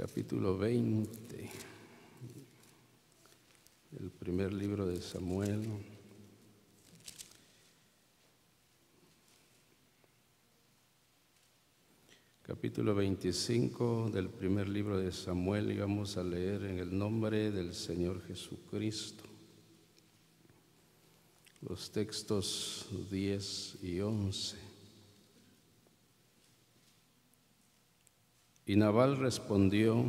capítulo 20, el primer libro de Samuel. Capítulo 25 del primer libro de Samuel, y vamos a leer en el nombre del Señor Jesucristo los textos 10 y 11. Y Nabal respondió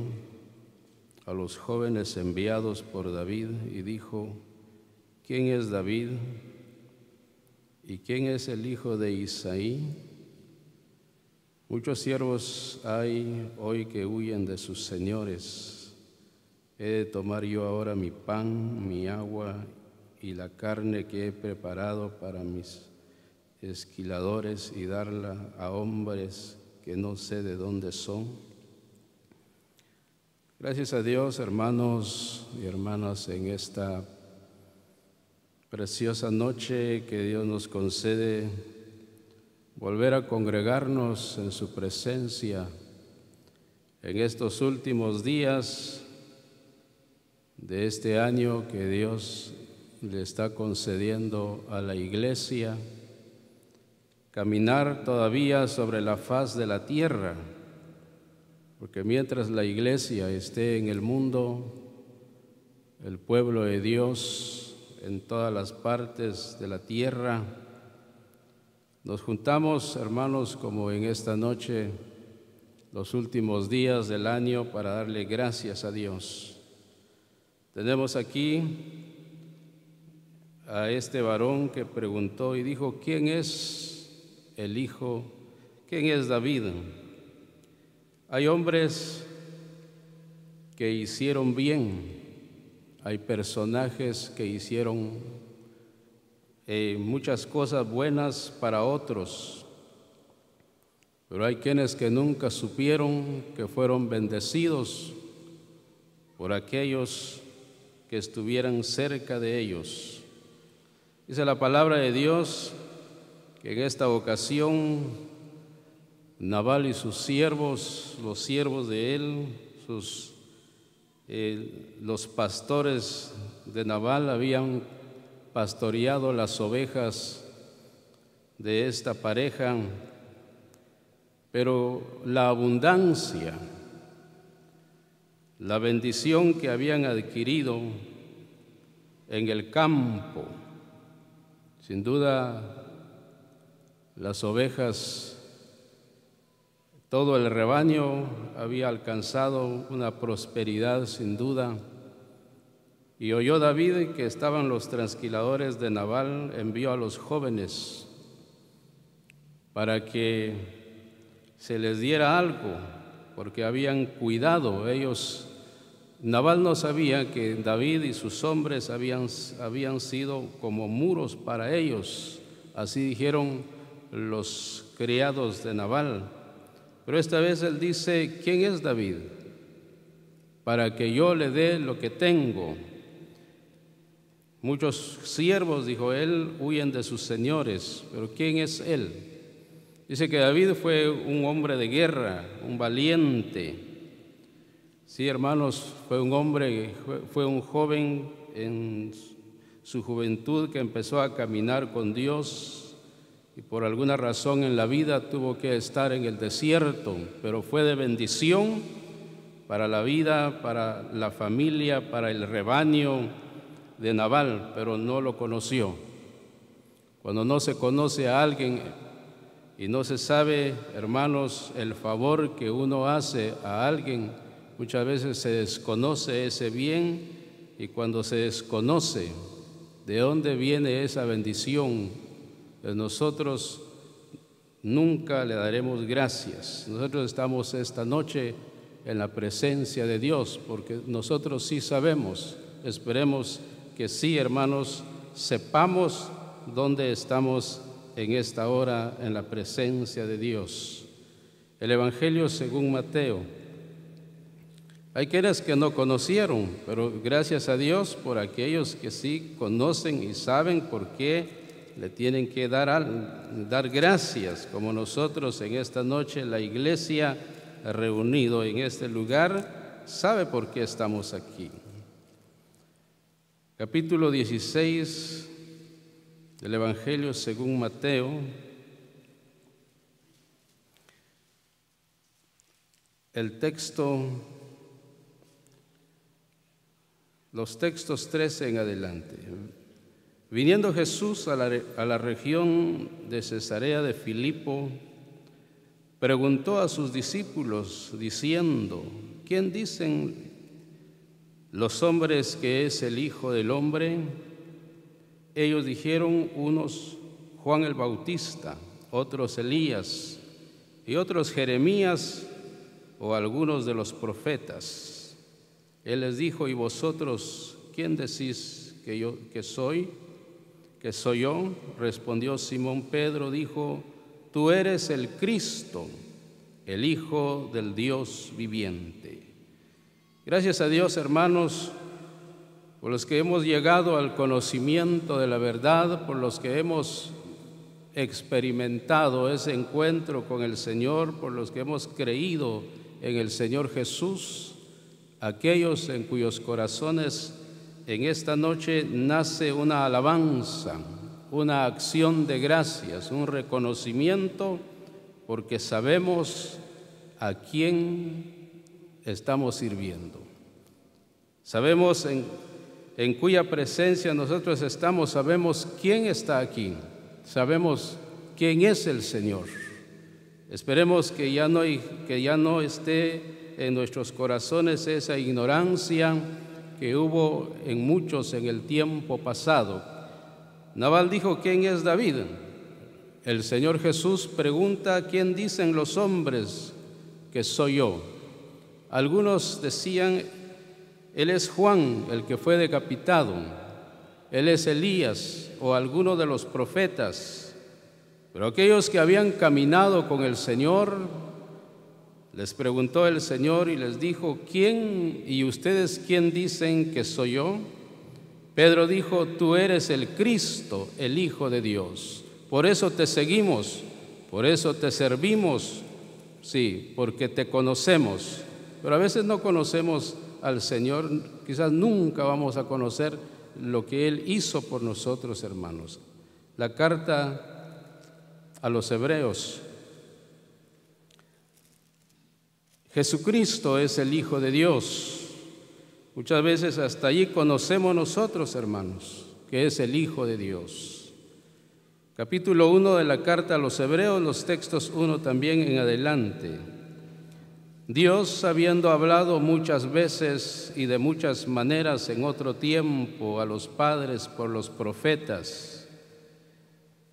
a los jóvenes enviados por David y dijo: ¿Quién es David? ¿Y quién es el hijo de Isaí? Muchos siervos hay hoy que huyen de sus señores. ¿He de tomar yo ahora mi pan, mi agua y la carne que he preparado para mis esquiladores y darla a hombres que no sé de dónde son? Gracias a Dios, hermanos y hermanas, en esta preciosa noche que Dios nos concede volver a congregarnos en su presencia en estos últimos días de este año que Dios le está concediendo a la iglesia, caminar todavía sobre la faz de la tierra, porque mientras la iglesia esté en el mundo, el pueblo de Dios en todas las partes de la tierra, nos juntamos, hermanos, como en esta noche, los últimos días del año, para darle gracias a Dios. Tenemos aquí a este varón que preguntó y dijo: ¿quién es el hijo? ¿Quién es David? Hay hombres que hicieron bien, hay personajes que hicieron muchas cosas buenas para otros, pero hay quienes que nunca supieron que fueron bendecidos por aquellos que estuvieran cerca de ellos. Dice la palabra de Dios que en esta ocasión Nabal y sus siervos, los siervos de él, los pastores de Nabal habían pastoreado las ovejas de esta pareja, pero la abundancia, la bendición que habían adquirido en el campo, sin duda las ovejas, todo el rebaño había alcanzado una prosperidad sin duda. Y oyó David que estaban los transquiladores de Nabal, envió a los jóvenes para que se les diera algo, porque habían cuidado ellos. Nabal no sabía que David y sus hombres habían sido como muros para ellos, así dijeron los criados de Nabal. Pero esta vez él dice: ¿quién es David? Para que yo le dé lo que tengo. Muchos siervos, dijo él, huyen de sus señores, pero ¿quién es él? Dice que David fue un hombre de guerra, un valiente. Sí, hermanos, fue un hombre, fue un joven en su juventud que empezó a caminar con Dios y por alguna razón en la vida tuvo que estar en el desierto, pero fue de bendición para la vida, para la familia, para el rebaño de Nabal, pero no lo conoció. Cuando no se conoce a alguien y no se sabe, hermanos, el favor que uno hace a alguien, muchas veces se desconoce ese bien, y cuando se desconoce de dónde viene esa bendición, nosotros nunca le daremos gracias. Nosotros estamos esta noche en la presencia de Dios porque nosotros sí sabemos. Esperemos que sí, hermanos, sepamos dónde estamos en esta hora en la presencia de Dios. El Evangelio según Mateo. Hay quienes que no conocieron, pero gracias a Dios por aquellos que sí conocen y saben por qué le tienen que dar gracias, como nosotros en esta noche, la iglesia reunido en este lugar, sabe por qué estamos aquí. Capítulo 16 del Evangelio según Mateo. El texto, los textos 13 en adelante. Viniendo Jesús a la región de Cesarea de Filipo, preguntó a sus discípulos diciendo: ¿quién dicen los hombres que es el Hijo del Hombre? Ellos dijeron, unos Juan el Bautista, otros Elías y otros Jeremías o algunos de los profetas. Él les dijo: ¿y vosotros quién decís que soy? ¿Que soy yo? Respondió Simón Pedro, dijo: tú eres el Cristo, el Hijo del Dios viviente. Gracias a Dios, hermanos, por los que hemos llegado al conocimiento de la verdad, por los que hemos experimentado ese encuentro con el Señor, por los que hemos creído en el Señor Jesús, aquellos en cuyos corazones en esta noche nace una alabanza, una acción de gracias, un reconocimiento, porque sabemos a quién estamos sirviendo. Sabemos en cuya presencia nosotros estamos, sabemos quién está aquí, sabemos quién es el Señor. Esperemos que ya no esté en nuestros corazones esa ignorancia que hubo en muchos en el tiempo pasado. Nabal dijo: ¿quién es David? El Señor Jesús pregunta: ¿quién dicen los hombres que soy yo? Algunos decían: él es Juan, el que fue decapitado, él es Elías o alguno de los profetas. Pero aquellos que habían caminado con el Señor, les preguntó el Señor y les dijo: ¿quién y ustedes quién dicen que soy yo? Pedro dijo: tú eres el Cristo, el Hijo de Dios. Por eso te seguimos, por eso te servimos, sí, porque te conocemos. Pero a veces no conocemos al Señor, quizás nunca vamos a conocer lo que Él hizo por nosotros, hermanos. La carta a los Hebreos: Jesucristo es el Hijo de Dios. Muchas veces hasta allí conocemos nosotros, hermanos, que es el Hijo de Dios. Capítulo 1 de la carta a los Hebreos, los textos 1 también en adelante. Dios, habiendo hablado muchas veces y de muchas maneras en otro tiempo a los padres por los profetas,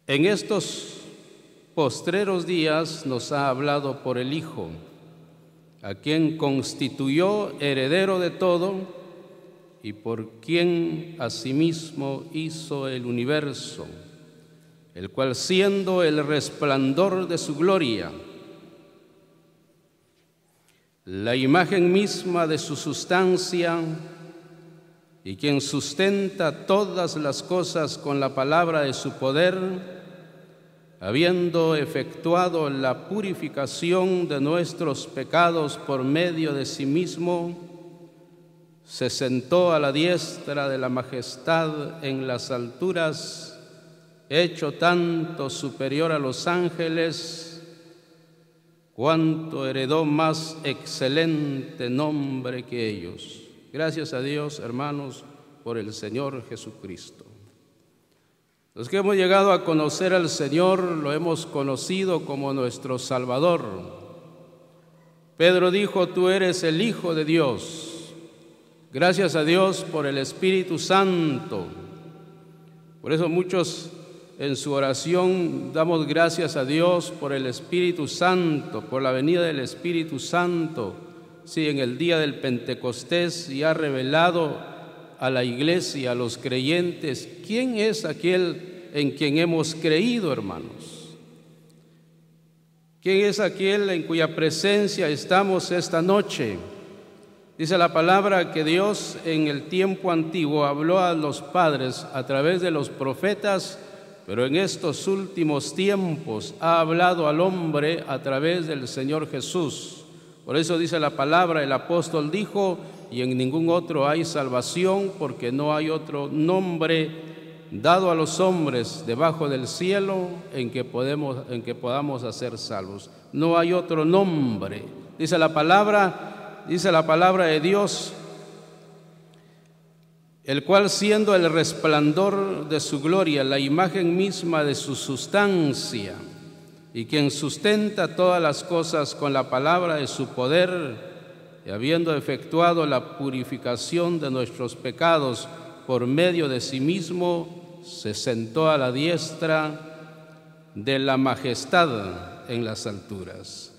en estos postreros días nos ha hablado por el Hijo, a quien constituyó heredero de todo y por quien asimismo hizo el universo, el cual, siendo el resplandor de su gloria, la imagen misma de su sustancia, y quien sustenta todas las cosas con la palabra de su poder, habiendo efectuado la purificación de nuestros pecados por medio de sí mismo, se sentó a la diestra de la majestad en las alturas, hecho tanto superior a los ángeles, cuanto heredó más excelente nombre que ellos. Gracias a Dios, hermanos, por el Señor Jesucristo. Los que hemos llegado a conocer al Señor lo hemos conocido como nuestro Salvador. Pedro dijo: tú eres el Hijo de Dios. Gracias a Dios por el Espíritu Santo. Por eso muchos en su oración damos gracias a Dios por el Espíritu Santo, por la venida del Espíritu Santo. Sí, en el día del Pentecostés y ha revelado a la iglesia, a los creyentes, quién es aquel en quien hemos creído, hermanos. ¿Quién es aquel en cuya presencia estamos esta noche? Dice la palabra que Dios en el tiempo antiguo habló a los padres a través de los profetas, pero en estos últimos tiempos ha hablado al hombre a través del Señor Jesús. Por eso dice la palabra, el apóstol dijo, y en ningún otro hay salvación, porque no hay otro nombre dado a los hombres debajo del cielo en que podamos ser salvos. No hay otro nombre. Dice la palabra de Dios, el cual siendo el resplandor de su gloria, la imagen misma de su sustancia, y quien sustenta todas las cosas con la palabra de su poder, y habiendo efectuado la purificación de nuestros pecados por medio de sí mismo, se sentó a la diestra de la majestad en las alturas.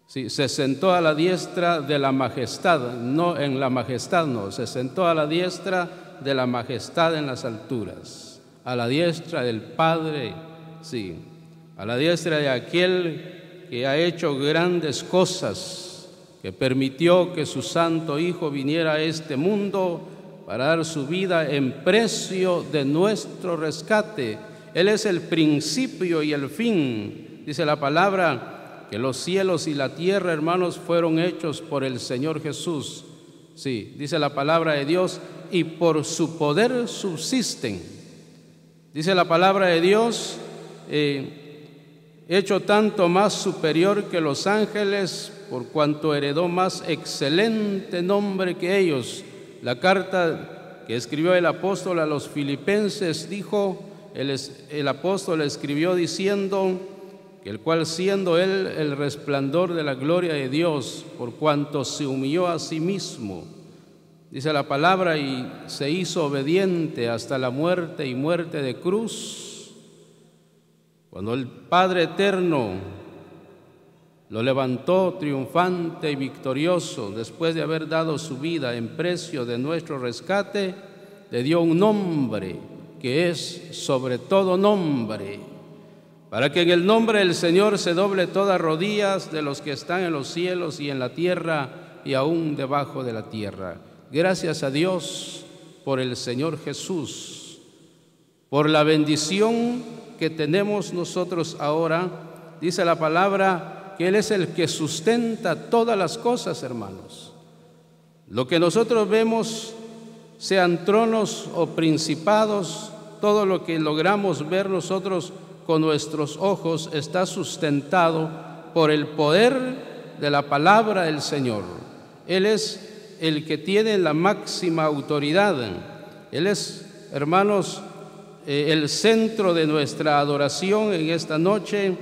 Sí, se sentó a la diestra de la majestad, no en la majestad, no, se sentó a la diestra de la majestad en las alturas, a la diestra del Padre, sí, a la diestra de aquel que ha hecho grandes cosas, que permitió que su santo Hijo viniera a este mundo para dar su vida en precio de nuestro rescate. Él es el principio y el fin. Dice la palabra que los cielos y la tierra, hermanos, fueron hechos por el Señor Jesús. Sí, dice la palabra de Dios, y por su poder subsisten. Dice la palabra de Dios, hecho tanto más superior que los ángeles, por cuanto heredó más excelente nombre que ellos. La carta que escribió el apóstol a los filipenses dijo, el apóstol escribió diciendo que el cual siendo él el resplandor de la gloria de Dios, por cuanto se humilló a sí mismo, dice la palabra, y se hizo obediente hasta la muerte y muerte de cruz. Cuando el Padre Eterno lo levantó triunfante y victorioso, después de haber dado su vida en precio de nuestro rescate, le dio un nombre que es sobre todo nombre, para que en el nombre del Señor se doble todas rodillas de los que están en los cielos y en la tierra y aún debajo de la tierra. Gracias a Dios por el Señor Jesús, por la bendición que tenemos nosotros ahora. Dice la palabra que Él es el que sustenta todas las cosas, hermanos. Lo que nosotros vemos, sean tronos o principados, todo lo que logramos ver nosotros con nuestros ojos está sustentado por el poder de la palabra del Señor. Él es el que tiene la máxima autoridad. Él es, hermanos, el centro de nuestra adoración en esta noche,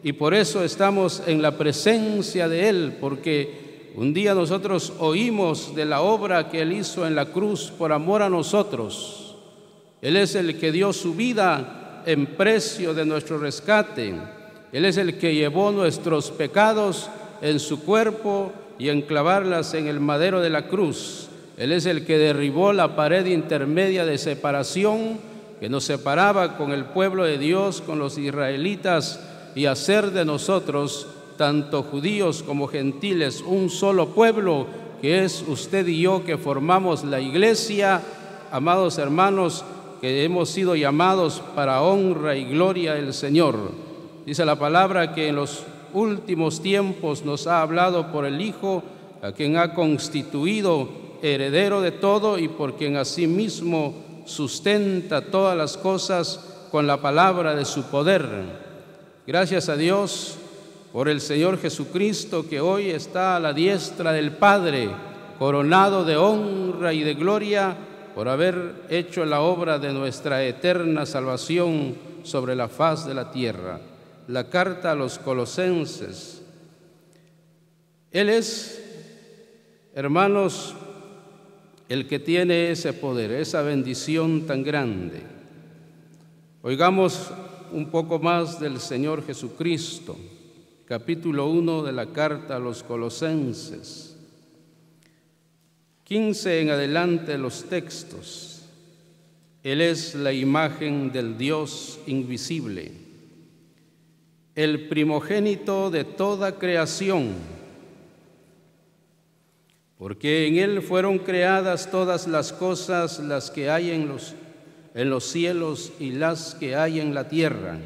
y por eso estamos en la presencia de Él, porque un día nosotros oímos de la obra que Él hizo en la cruz por amor a nosotros. Él es el que dio su vida en precio de nuestro rescate. Él es el que llevó nuestros pecados en su cuerpo y en clavarlas en el madero de la cruz. Él es el que derribó la pared intermedia de separación que nos separaba con el pueblo de Dios, con los israelitas, y hacer de nosotros, tanto judíos como gentiles, un solo pueblo, que es usted y yo, que formamos la iglesia, amados hermanos, que hemos sido llamados para honra y gloria del Señor. Dice la palabra que en los últimos tiempos nos ha hablado por el Hijo, a quien ha constituido heredero de todo y por quien asimismo sustenta todas las cosas con la palabra de su poder. Gracias a Dios por el Señor Jesucristo, que hoy está a la diestra del Padre, coronado de honra y de gloria por haber hecho la obra de nuestra eterna salvación sobre la faz de la tierra. La carta a los Colosenses. Él es, hermanos, el que tiene ese poder, esa bendición tan grande. Oigamos un poco más del Señor Jesucristo, capítulo 1 de la carta a los Colosenses, 15 en adelante los textos. Él es la imagen del Dios invisible, el primogénito de toda creación, porque en Él fueron creadas todas las cosas, las que hay en los cielos y las que hay en la tierra,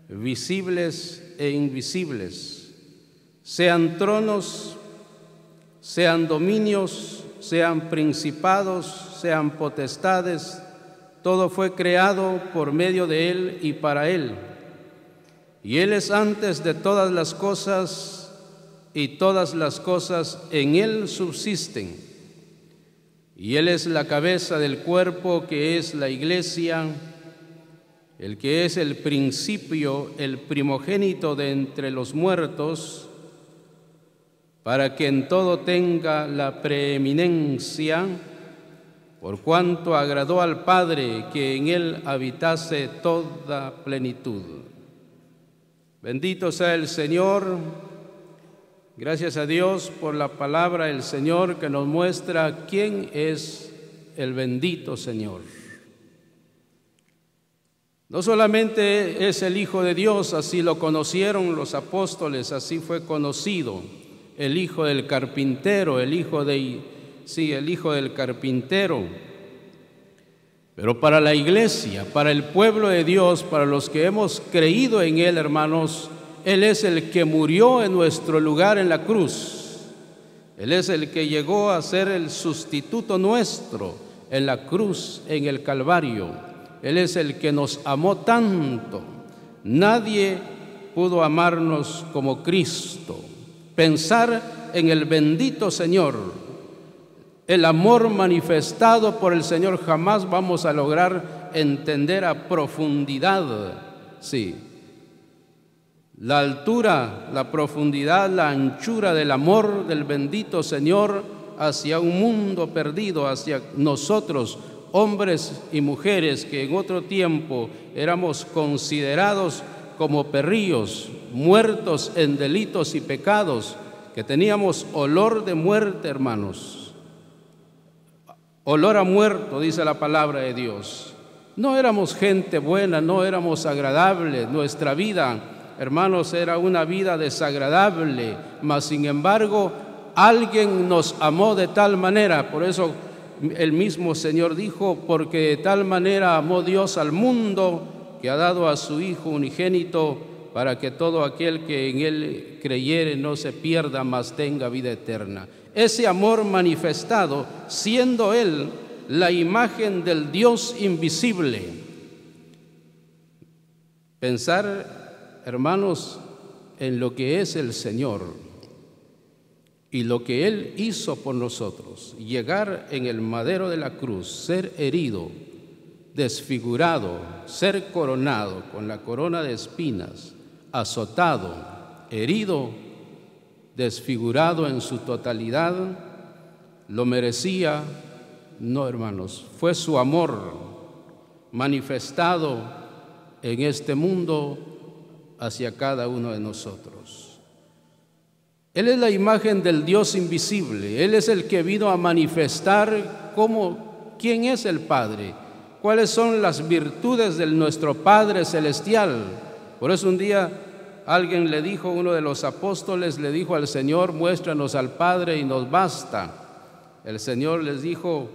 visibles e invisibles, sean tronos, sean dominios, sean principados, sean potestades, todo fue creado por medio de Él y para Él. Y Él es antes de todas las cosas, y todas las cosas en Él subsisten. Y Él es la cabeza del cuerpo, que es la Iglesia, el que es el principio, el primogénito de entre los muertos, para que en todo tenga la preeminencia, por cuanto agradó al Padre que en Él habitase toda plenitud. Bendito sea el Señor. Gracias a Dios por la palabra del Señor que nos muestra quién es el bendito Señor. No solamente es el Hijo de Dios, así lo conocieron los apóstoles, así fue conocido, el Hijo del carpintero, el Hijo del carpintero. Pero para la iglesia, para el pueblo de Dios, para los que hemos creído en Él, hermanos, Él es el que murió en nuestro lugar en la cruz. Él es el que llegó a ser el sustituto nuestro en la cruz, en el Calvario. Él es el que nos amó tanto. Nadie pudo amarnos como Cristo. Pensar en el bendito Señor, el amor manifestado por el Señor, jamás vamos a lograr entender a profundidad, sí, la altura, la profundidad, la anchura del amor del bendito Señor hacia un mundo perdido, hacia nosotros, hombres y mujeres que en otro tiempo éramos considerados como perrillos, muertos en delitos y pecados, que teníamos olor de muerte, hermanos. Olor a muerto, dice la palabra de Dios. No éramos gente buena, no éramos agradables. Nuestra vida, hermanos, era una vida desagradable, mas sin embargo, alguien nos amó de tal manera. Por eso el mismo Señor dijo, porque de tal manera amó Dios al mundo, que ha dado a su Hijo unigénito, para que todo aquel que en Él creyere no se pierda, mas tenga vida eterna. Ese amor manifestado, siendo Él la imagen del Dios invisible. Pensar, hermanos, en lo que es el Señor y lo que Él hizo por nosotros. Llegar en el madero de la cruz, ser herido, desfigurado, ser coronado con la corona de espinas, azotado, herido, desfigurado en su totalidad, lo merecía. No, hermanos, fue su amor manifestado en este mundo hacia cada uno de nosotros. Él es la imagen del Dios invisible. Él es el que vino a manifestar quién es el Padre, cuáles son las virtudes de nuestro Padre celestial. Por eso un día alguien le dijo, uno de los apóstoles le dijo al Señor, muéstranos al Padre y nos basta. El Señor les dijo,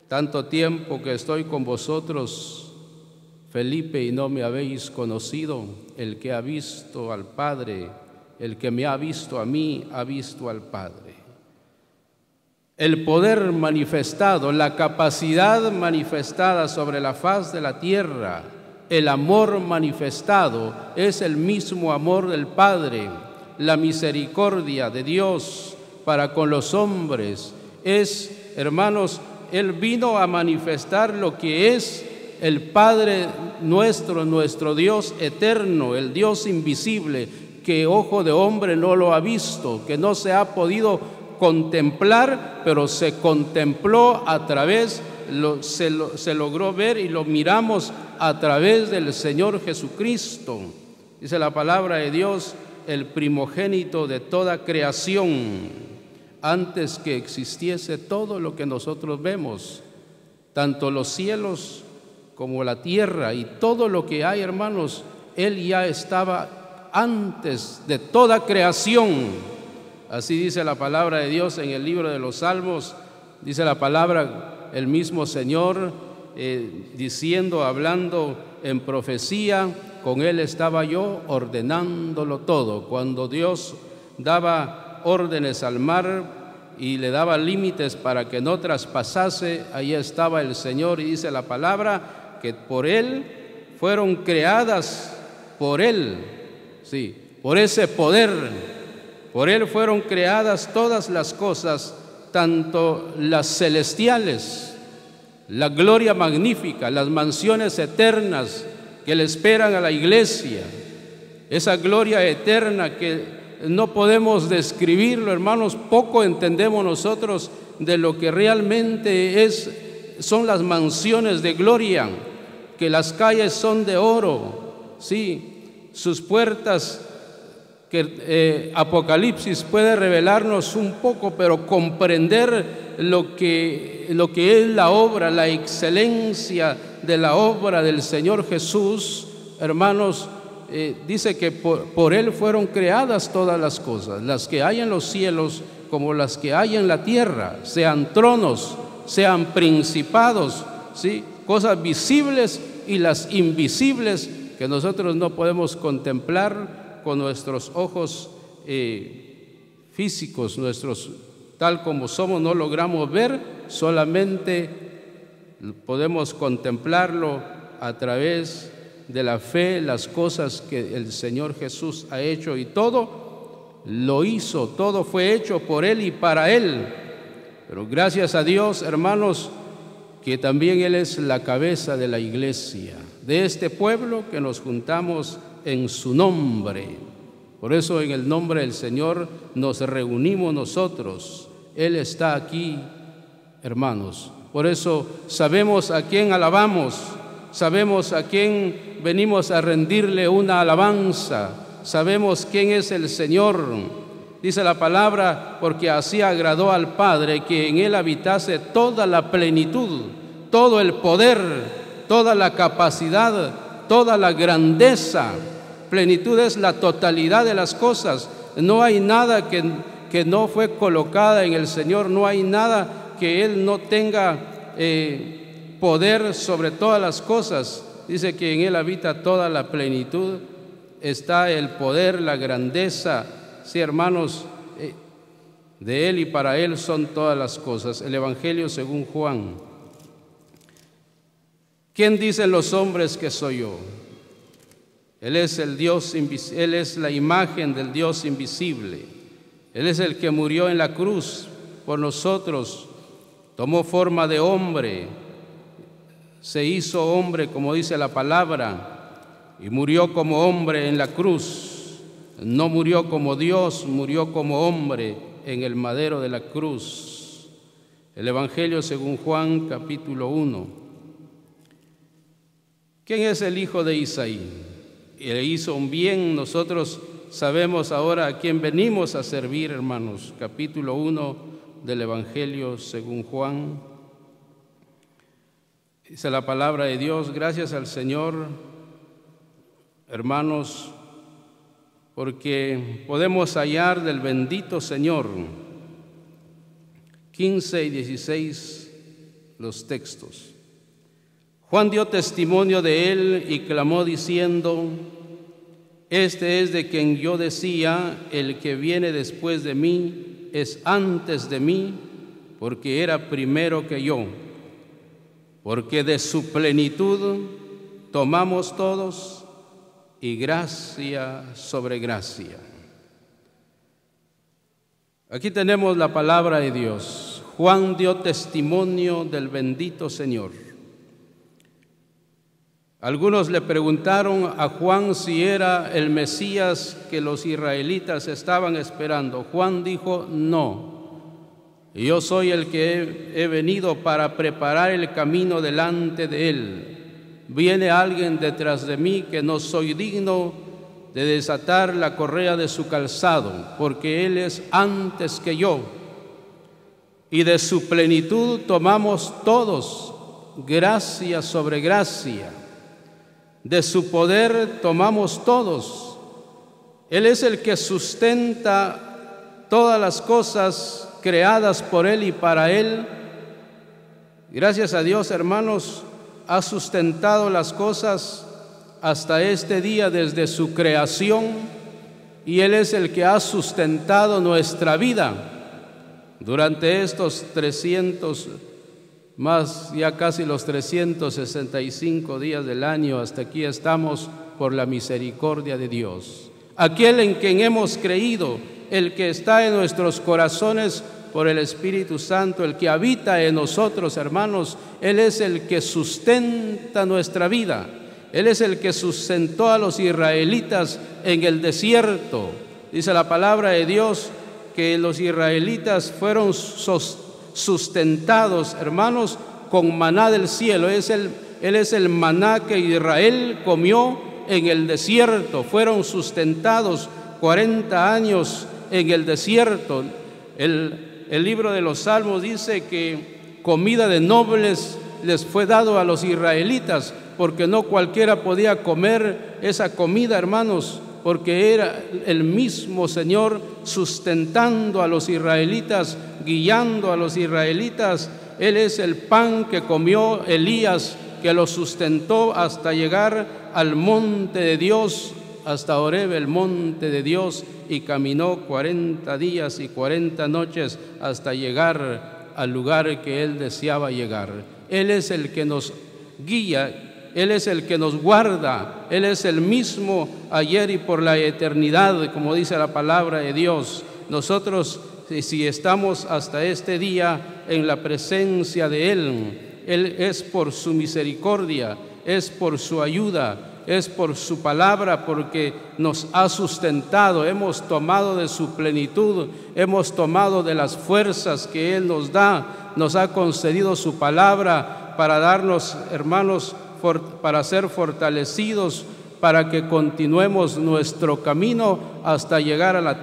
tanto tiempo que estoy con vosotros, Felipe, y no me habéis conocido. El que ha visto al Padre, el que me ha visto a mí, ha visto al Padre. El poder manifestado, la capacidad manifestada sobre la faz de la tierra, el amor manifestado es el mismo amor del Padre. La misericordia de Dios para con los hombres es, hermanos, Él vino a manifestar lo que es el Padre nuestro, nuestro Dios eterno, el Dios invisible, que ojo de hombre no lo ha visto, que no se ha podido contemplar, pero se contempló a través, se logró ver y lo miramos a través del Señor Jesucristo. Dice la palabra de Dios, el primogénito de toda creación, antes que existiese todo lo que nosotros vemos, tanto los cielos como la tierra y todo lo que hay, hermanos, Él ya estaba antes de toda creación. Así dice la palabra de Dios en el libro de los Salmos. Dice la palabra, el mismo Señor diciendo, hablando en profecía, con Él estaba yo ordenándolo todo. Cuando Dios daba órdenes al mar y le daba límites para que no traspasase, ahí estaba el Señor, y dice la palabra que por Él fueron creadas, por Él, sí, por ese poder, por Él fueron creadas todas las cosas, tanto las celestiales, la gloria magnífica, las mansiones eternas que le esperan a la iglesia, esa gloria eterna que no podemos describirlo, hermanos. Poco entendemos nosotros de lo que realmente son las mansiones de gloria, que las calles son de oro, sí, sus puertas, que Apocalipsis puede revelarnos un poco, pero comprender lo que es la obra, la excelencia de la obra del Señor Jesús, hermanos. Dice que por Él fueron creadas todas las cosas, las que hay en los cielos como las que hay en la tierra, sean tronos, sean principados, ¿sí? Cosas visibles y las invisibles que nosotros no podemos contemplar con nuestros ojos físicos, tal como somos, no logramos ver, solamente podemos contemplarlo a través de la fe, las cosas que el Señor Jesús ha hecho, y todo lo hizo, todo fue hecho por Él y para Él. Pero gracias a Dios, hermanos, que también Él es la cabeza de la iglesia, de este pueblo que nos juntamos en su nombre. Por eso en el nombre del Señor nos reunimos nosotros. Él está aquí, hermanos. Por eso sabemos a quién alabamos, sabemos a quién venimos a rendirle una alabanza, sabemos quién es el Señor. Dice la palabra, porque así agradó al Padre que en Él habitase toda la plenitud, todo el poder, toda la capacidad, toda la grandeza. Plenitud es la totalidad de las cosas. No hay nada que no fue colocada en el Señor, no hay nada que Él no tenga poder sobre todas las cosas. Dice que en Él habita toda la plenitud, está el poder, la grandeza. Sí, hermanos, de Él y para Él son todas las cosas. El Evangelio según Juan. ¿Quién dicen los hombres que soy yo? Él es el Dios invisible, Él es la imagen del Dios invisible. Él es el que murió en la cruz por nosotros, tomó forma de hombre, se hizo hombre, como dice la palabra, y murió como hombre en la cruz. No murió como Dios, murió como hombre en el madero de la cruz. El Evangelio según Juan, capítulo 1. ¿Quién es el hijo de Isaí? Le hizo un bien. Nosotros sabemos ahora a quién venimos a servir, hermanos. Capítulo 1 del Evangelio según Juan. Dice la palabra de Dios. Gracias al Señor, hermanos, porque podemos hallar del bendito Señor. 15 y 16 los textos. Juan dio testimonio de Él y clamó diciendo: Este es de quien yo decía, el que viene después de mí es antes de mí, porque era primero que yo. Porque de su plenitud tomamos todos, y gracia sobre gracia. Aquí tenemos la palabra de Dios. Juan dio testimonio del bendito Señor. Algunos le preguntaron a Juan si era el Mesías que los israelitas estaban esperando. Juan dijo: no. Yo soy el que he venido para preparar el camino delante de Él. Viene alguien detrás de mí que no soy digno de desatar la correa de su calzado, porque Él es antes que yo. Y de su plenitud tomamos todos, gracia sobre gracia. De su poder tomamos todos. Él es el que sustenta todas las cosas creadas por Él y para Él. Gracias a Dios, hermanos, ha sustentado las cosas hasta este día desde su creación, y Él es el que ha sustentado nuestra vida durante estos 300, más ya casi los 365 días del año. Hasta aquí estamos por la misericordia de Dios. Aquel en quien hemos creído, el que está en nuestros corazones por el Espíritu Santo, el que habita en nosotros, hermanos, Él es el que sustenta nuestra vida. Él es el que sustentó a los israelitas en el desierto. Dice la palabra de Dios que los israelitas fueron sustentados, hermanos, con maná del cielo. Él es el maná que Israel comió en el desierto. Fueron sustentados 40 años en el desierto. El libro de los Salmos dice que comida de nobles les fue dado a los israelitas, porque no cualquiera podía comer esa comida, hermanos, porque era el mismo Señor sustentando a los israelitas, guiando a los israelitas. Él es el pan que comió Elías, que lo sustentó hasta llegar al monte de Dios, hasta Horeb, el monte de Dios, y caminó 40 días y 40 noches hasta llegar al lugar que Él deseaba llegar. Él es el que nos guía, Él es el que nos guarda, Él es el mismo ayer y por la eternidad, como dice la palabra de Dios. Nosotros, si estamos hasta este día en la presencia de Él es por su misericordia, es por su ayuda, es por su palabra, porque nos ha sustentado. Hemos tomado de su plenitud, hemos tomado de las fuerzas que Él nos da, nos ha concedido su palabra para darnos, hermanos, para ser fortalecidos, para que continuemos nuestro camino hasta llegar a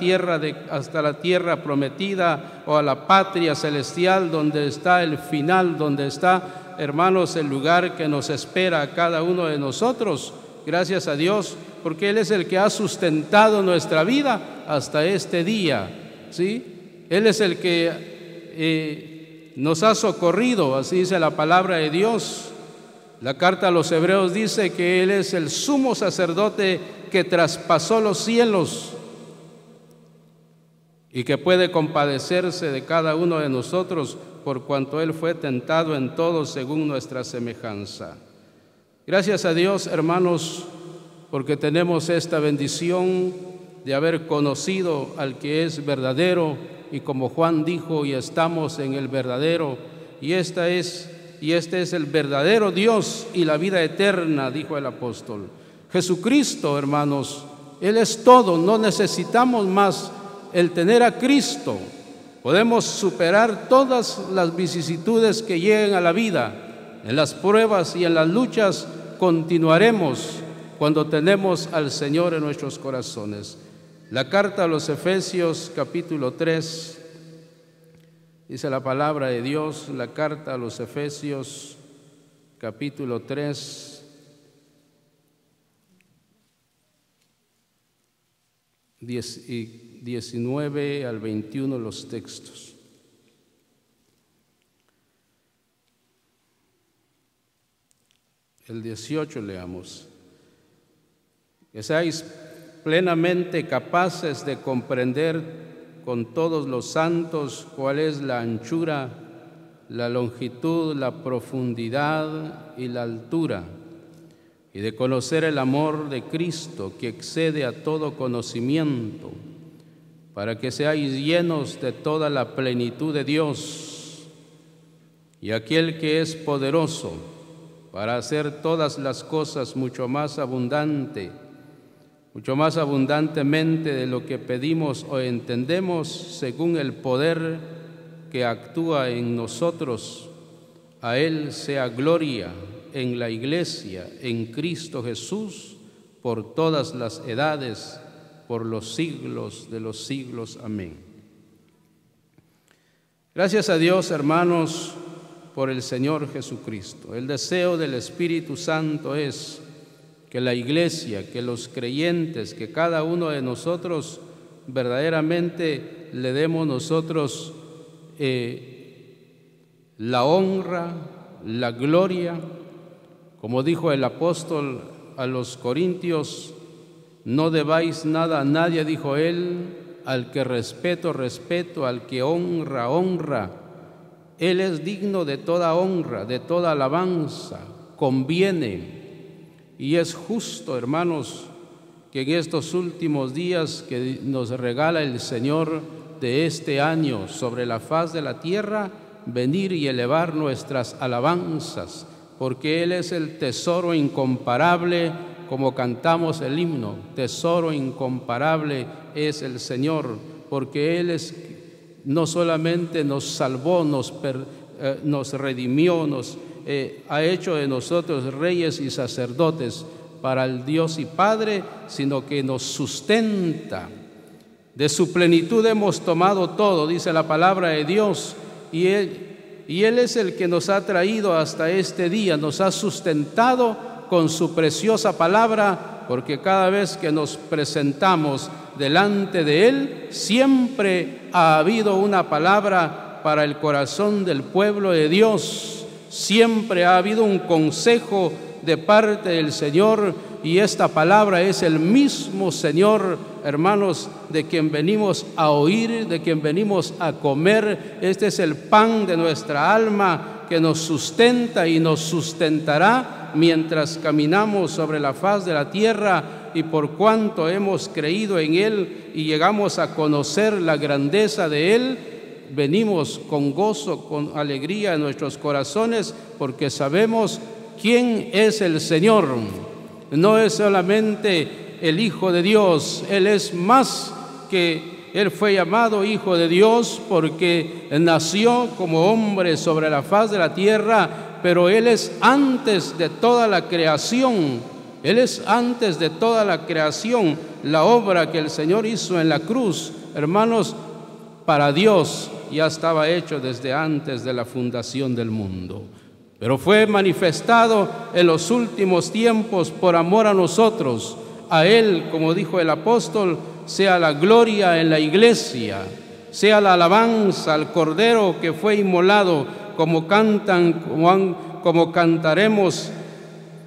hasta la tierra prometida, o a la patria celestial, donde está el final, donde está, hermanos, el lugar que nos espera a cada uno de nosotros. Gracias a Dios, porque Él es el que ha sustentado nuestra vida hasta este día, ¿sí? Él es el que nos ha socorrido, así dice la palabra de Dios. La carta a los Hebreos dice que Él es el sumo sacerdote que traspasó los cielos y que puede compadecerse de cada uno de nosotros, por cuanto Él fue tentado en todo según nuestra semejanza. Gracias a Dios, hermanos, porque tenemos esta bendición de haber conocido al que es verdadero, y como Juan dijo, y estamos en el verdadero, y este es el verdadero Dios y la vida eterna, dijo el apóstol. Jesucristo, hermanos, Él es todo, no necesitamos más. El tener a Cristo, podemos superar todas las vicisitudes que lleguen a la vida. En las pruebas y en las luchas continuaremos cuando tenemos al Señor en nuestros corazones. La carta a los Efesios, capítulo 3, dice la palabra de Dios. La carta a los Efesios, capítulo 3, y 19 al 21 los textos. El 18 leamos. Que seáis plenamente capaces de comprender con todos los santos cuál es la anchura, la longitud, la profundidad y la altura, y de conocer el amor de Cristo que excede a todo conocimiento, para que seáis llenos de toda la plenitud de Dios. Y aquel que es poderoso para hacer todas las cosas mucho más abundantemente de lo que pedimos o entendemos, según el poder que actúa en nosotros. A Él sea gloria en la Iglesia, en Cristo Jesús, por todas las edades, por los siglos de los siglos. Amén. Gracias a Dios, hermanos, por el Señor Jesucristo. El deseo del Espíritu Santo es que la Iglesia, que los creyentes, que cada uno de nosotros verdaderamente le demos nosotros la honra, la gloria, como dijo el apóstol a los Corintios: No debáis nada a nadie, dijo él, al que respeto, respeto, al que honra, honra. Él es digno de toda honra, de toda alabanza, conviene. Y es justo, hermanos, que en estos últimos días que nos regala el Señor de este año sobre la faz de la tierra, venir y elevar nuestras alabanzas, porque Él es el tesoro incomparable, como cantamos el himno, tesoro incomparable es el Señor, porque Él es, no solamente nos salvó, nos redimió, ha hecho de nosotros reyes y sacerdotes para el Dios y Padre, sino que nos sustenta. De su plenitud hemos tomado todo, dice la palabra de Dios, y Él es el que nos ha traído hasta este día, nos ha sustentado con su preciosa palabra, porque cada vez que nos presentamos delante de Él, siempre ha habido una palabra para el corazón del pueblo de Dios, siempre ha habido un consejo de parte del Señor, y esta palabra es el mismo Señor, hermanos, de quien venimos a oír, de quien venimos a comer. Este es el pan de nuestra alma que nos sustenta y nos sustentará mientras caminamos sobre la faz de la tierra, y por cuanto hemos creído en Él y llegamos a conocer la grandeza de Él, venimos con gozo, con alegría en nuestros corazones, porque sabemos quién es el Señor. No es solamente el Hijo de Dios, Él es más que, Él fue llamado Hijo de Dios porque nació como hombre sobre la faz de la tierra, pero Él es antes de toda la creación. Él es antes de toda la creación. La obra que el Señor hizo en la cruz, hermanos, para Dios ya estaba hecho desde antes de la fundación del mundo, pero fue manifestado en los últimos tiempos por amor a nosotros. A Él, como dijo el apóstol, sea la gloria en la iglesia, sea la alabanza al Cordero que fue inmolado, como cantaremos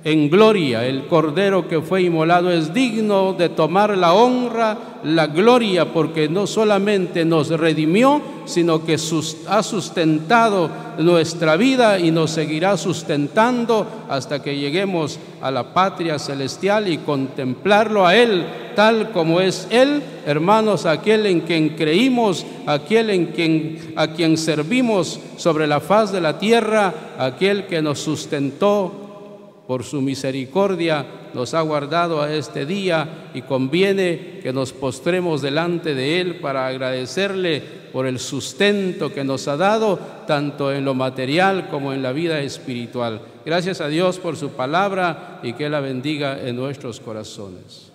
en gloria. El Cordero que fue inmolado es digno de tomar la honra, la gloria, porque no solamente nos redimió, sino que ha sustentado nuestra vida y nos seguirá sustentando hasta que lleguemos a la patria celestial y contemplarlo a Él tal como es Él, hermanos, aquel en quien creímos, aquel a quien servimos sobre la faz de la tierra, aquel que nos sustentó por su misericordia, nos ha guardado a este día, y conviene que nos postremos delante de Él para agradecerle por el sustento que nos ha dado, tanto en lo material como en la vida espiritual. Gracias a Dios por su palabra, y que la bendiga en nuestros corazones.